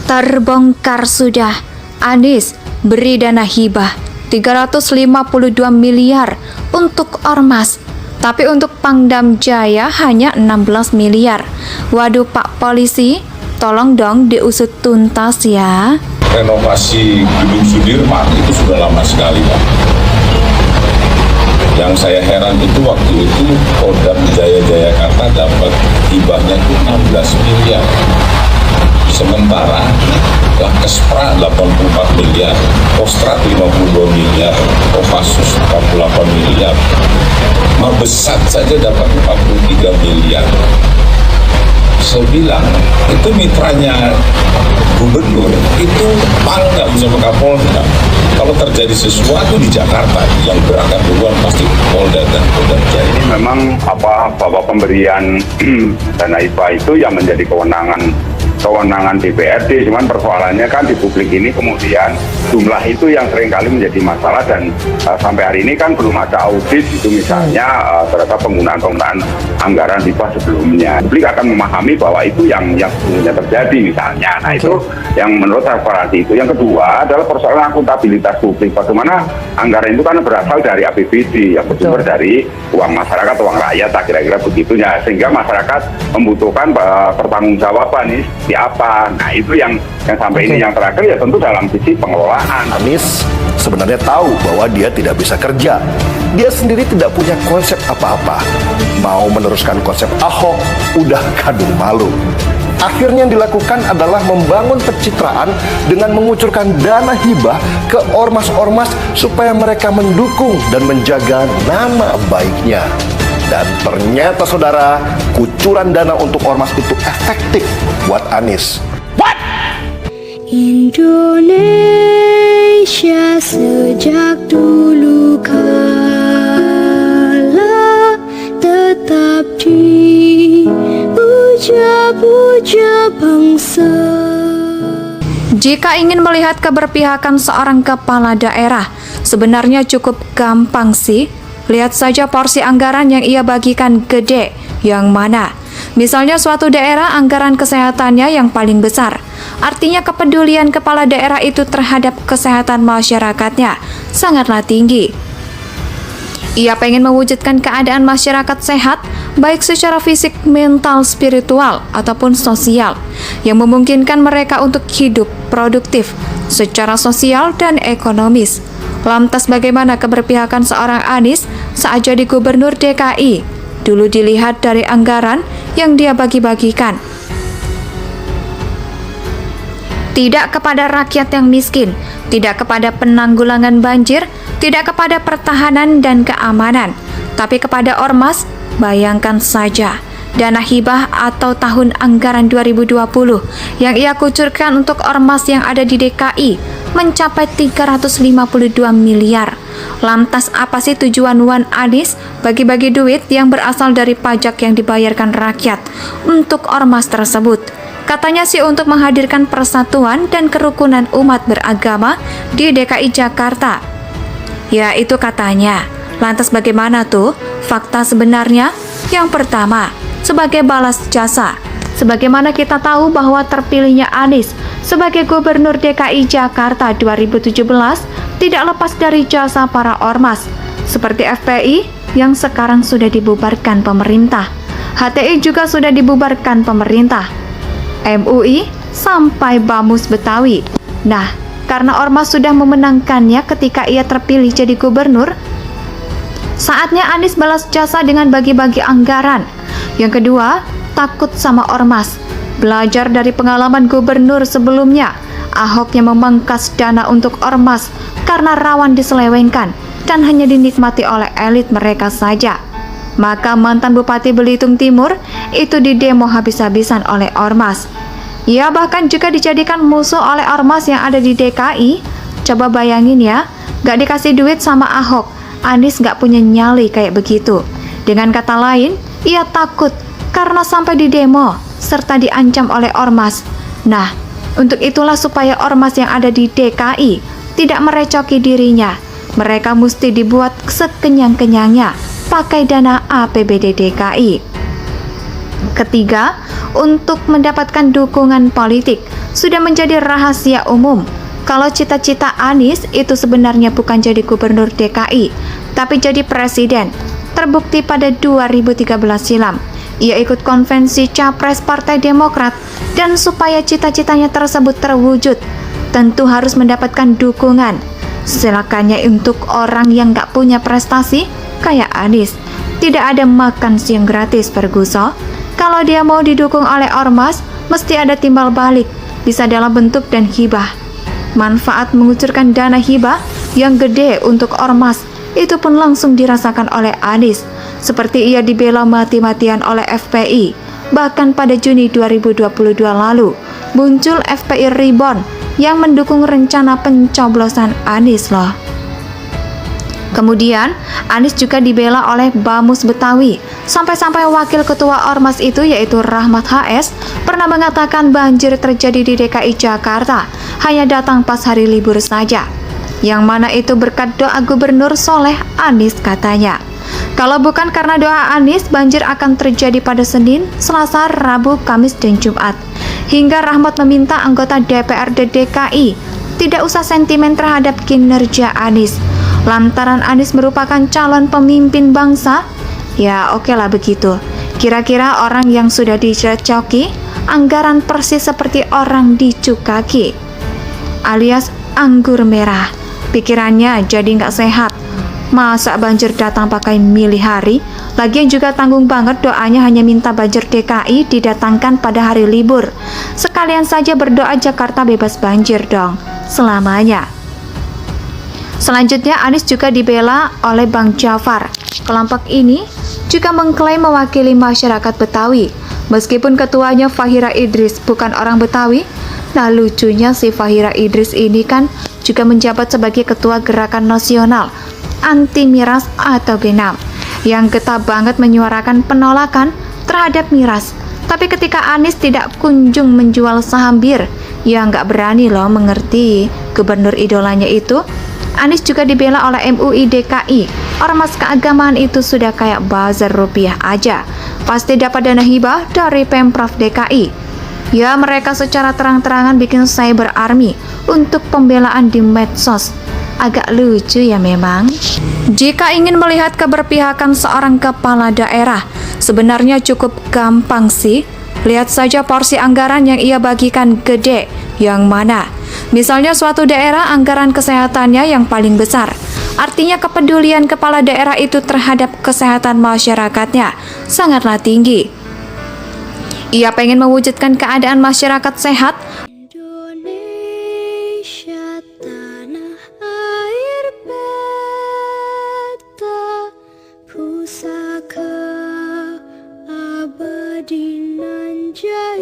Terbongkar sudah, Anies beri dana hibah 352 miliar untuk ormas, tapi untuk Pangdam Jaya hanya 16 miliar. Waduh Pak Polisi, tolong dong diusut tuntas ya. Renovasi gedung Sudirman itu sudah lama sekali, Pak. Yang saya heran itu waktu itu Pangdam Jaya Jayakarta dapat hibahnya itu 16 miliar. Sementara Lakespra 84 miliar, Kostrad 52 miliar, Kopassus 48 miliar, Mabesat saja dapat 43 miliar. Saya bilang, itu mitranya gubernur, itu Pangdam sama Kapolda. Kalau terjadi sesuatu di Jakarta, yang berangkat duluan pasti Polda dan Polda Jaya. Ini memang bahwa pemberian dana hibah itu yang menjadi kewenangan DPRD, cuman persoalannya kan di publik ini kemudian jumlah itu yang seringkali menjadi masalah dan sampai hari ini kan belum ada audit itu misalnya terhadap penggunaan anggaran hibah sebelumnya. Publik akan memahami bahwa itu yang sebelumnya terjadi misalnya. Nah itu yang menurut transparansi itu. Yang kedua adalah persoalan akuntabilitas publik. Bagaimana anggaran itu kan berasal dari APBD yang bersumber dari uang masyarakat, uang rakyat, kira-kira begitunya. Sehingga masyarakat membutuhkan pertanggungjawaban ini apa. Nah itu yang sampai ini yang terakhir ya tentu dalam sisi pengelolaan. Anies sebenarnya tahu bahwa dia tidak bisa kerja. Dia sendiri tidak punya konsep apa-apa. Mau meneruskan konsep Ahok, udah kadung malu. Akhirnya yang dilakukan adalah membangun pencitraan dengan mengucurkan dana hibah ke ormas-ormas supaya mereka mendukung dan menjaga nama baiknya. Dan ternyata saudara, kucuran dana untuk ormas itu efektif buat Anies. What? Indonesia sejak dulu kala tetap dipuja-puja bangsa. Jika ingin melihat keberpihakan seorang kepala daerah, sebenarnya cukup gampang sih. Lihat saja porsi anggaran yang ia bagikan gede, yang mana. Misalnya suatu daerah anggaran kesehatannya yang paling besar. Artinya kepedulian kepala daerah itu terhadap kesehatan masyarakatnya sangatlah tinggi. Ia pengen mewujudkan keadaan masyarakat sehat, baik secara fisik, mental, spiritual, ataupun sosial, yang memungkinkan mereka untuk hidup produktif secara sosial dan ekonomis. Lantas bagaimana keberpihakan seorang Anies saat jadi gubernur DKI? Dulu dilihat dari anggaran yang dia bagi-bagikan. Tidak kepada rakyat yang miskin, tidak kepada penanggulangan banjir, tidak kepada pertahanan dan keamanan, tapi kepada ormas. Bayangkan saja, dana hibah atau tahun anggaran 2020 yang ia kucurkan untuk ormas yang ada di DKI mencapai 352 miliar. Lantas apa sih tujuan Wan Anies bagi-bagi duit yang berasal dari pajak yang dibayarkan rakyat untuk ormas tersebut? Katanya sih untuk menghadirkan persatuan dan kerukunan umat beragama di DKI Jakarta. Ya itu katanya. Lantas bagaimana tuh fakta sebenarnya? Yang pertama, sebagai balas jasa. Sebagaimana kita tahu bahwa terpilihnya Anies sebagai Gubernur DKI Jakarta 2017 tidak lepas dari jasa para ormas, seperti FPI yang sekarang sudah dibubarkan pemerintah, HTI juga sudah dibubarkan pemerintah, MUI sampai Bamus Betawi. Nah, karena ormas sudah memenangkannya ketika ia terpilih jadi gubernur, saatnya Anies balas jasa dengan bagi-bagi anggaran. Yang kedua, takut sama ormas. Belajar dari pengalaman gubernur sebelumnya, Ahok yang memangkas dana untuk ormas karena rawan diselewengkan dan hanya dinikmati oleh elit mereka saja. Maka mantan Bupati Belitung Timur itu didemo habis-habisan oleh ormas. Ia bahkan juga dijadikan musuh oleh ormas yang ada di DKI. Coba bayangin ya, gak dikasih duit sama Ahok, Anies gak punya nyali kayak begitu. Dengan kata lain, ia takut karena sampai didemo serta diancam oleh ormas. Nah, untuk itulah supaya ormas yang ada di DKI tidak merecoki dirinya, mereka mesti dibuat sekenyang-kenyangnya pakai dana APBD DKI. Ketiga, untuk mendapatkan dukungan politik sudah menjadi rahasia umum. Kalau cita-cita Anies itu sebenarnya bukan jadi gubernur DKI, tapi jadi presiden. Terbukti pada 2013 silam, ia ikut konvensi Capres Partai Demokrat, dan supaya cita-citanya tersebut terwujud, tentu harus mendapatkan dukungan. Silakannya untuk orang yang gak punya prestasi, kayak Anies. Tidak ada makan siang gratis, Ferguson. Kalau dia mau didukung oleh ormas, mesti ada timbal balik, bisa dalam bentuk dan hibah. Manfaat mengucurkan dana hibah yang gede untuk ormas itu pun langsung dirasakan oleh Anies, seperti ia dibela mati-matian oleh FPI. Bahkan pada Juni 2022 lalu, muncul FPI Reborn yang mendukung rencana pencoblosan Anies loh. Kemudian, Anies juga dibela oleh Bamus Betawi. Sampai-sampai wakil ketua Ormas itu, yaitu Rahmat HS, pernah mengatakan banjir terjadi di DKI Jakarta hanya datang pas hari libur saja. Yang mana itu berkat doa Gubernur Soleh Anies katanya. Kalau bukan karena doa Anies, banjir akan terjadi pada Senin, Selasa, Rabu, Kamis, dan Jumat. Hingga Rahmat meminta anggota DPRD DKI tidak usah sentimen terhadap kinerja Anies. Lantaran Anies merupakan calon pemimpin bangsa, ya oke lah begitu. Kira-kira orang yang sudah direcoki, anggaran persis seperti orang dicukaki, alias anggur merah. Pikirannya jadi nggak sehat. Masa banjir datang pakai milih hari? Lagian juga tanggung banget doanya hanya minta banjir DKI didatangkan pada hari libur. Sekalian saja berdoa Jakarta bebas banjir dong, selamanya. Selanjutnya, Anies juga dibela oleh Bang Jafar. Kelompok ini juga mengklaim mewakili masyarakat Betawi. Meskipun ketuanya Fahira Idris bukan orang Betawi, nah lucunya si Fahira Idris ini kan juga menjabat sebagai ketua Gerakan Nasional Anti Miras atau GENAM, yang getah banget menyuarakan penolakan terhadap miras. Tapi ketika Anies tidak kunjung menjual saham bir, ya nggak berani loh mengerti gubernur idolanya itu. Anies juga dibela oleh MUI DKI. Ormas keagamaan itu sudah kayak bazar rupiah aja, pasti dapat dana hibah dari Pemprov DKI. Ya, mereka secara terang-terangan bikin cyber army untuk pembelaan di medsos. Agak lucu ya memang. Jika ingin melihat keberpihakan seorang kepala daerah, sebenarnya cukup gampang sih. Lihat saja porsi anggaran yang ia bagikan gede, yang mana. Misalnya suatu daerah anggaran kesehatannya yang paling besar. Artinya kepedulian kepala daerah itu terhadap kesehatan masyarakatnya sangatlah tinggi. Ia pengen mewujudkan keadaan masyarakat sehat. Indonesia tanah air beta, pusaka abadi nan jaya.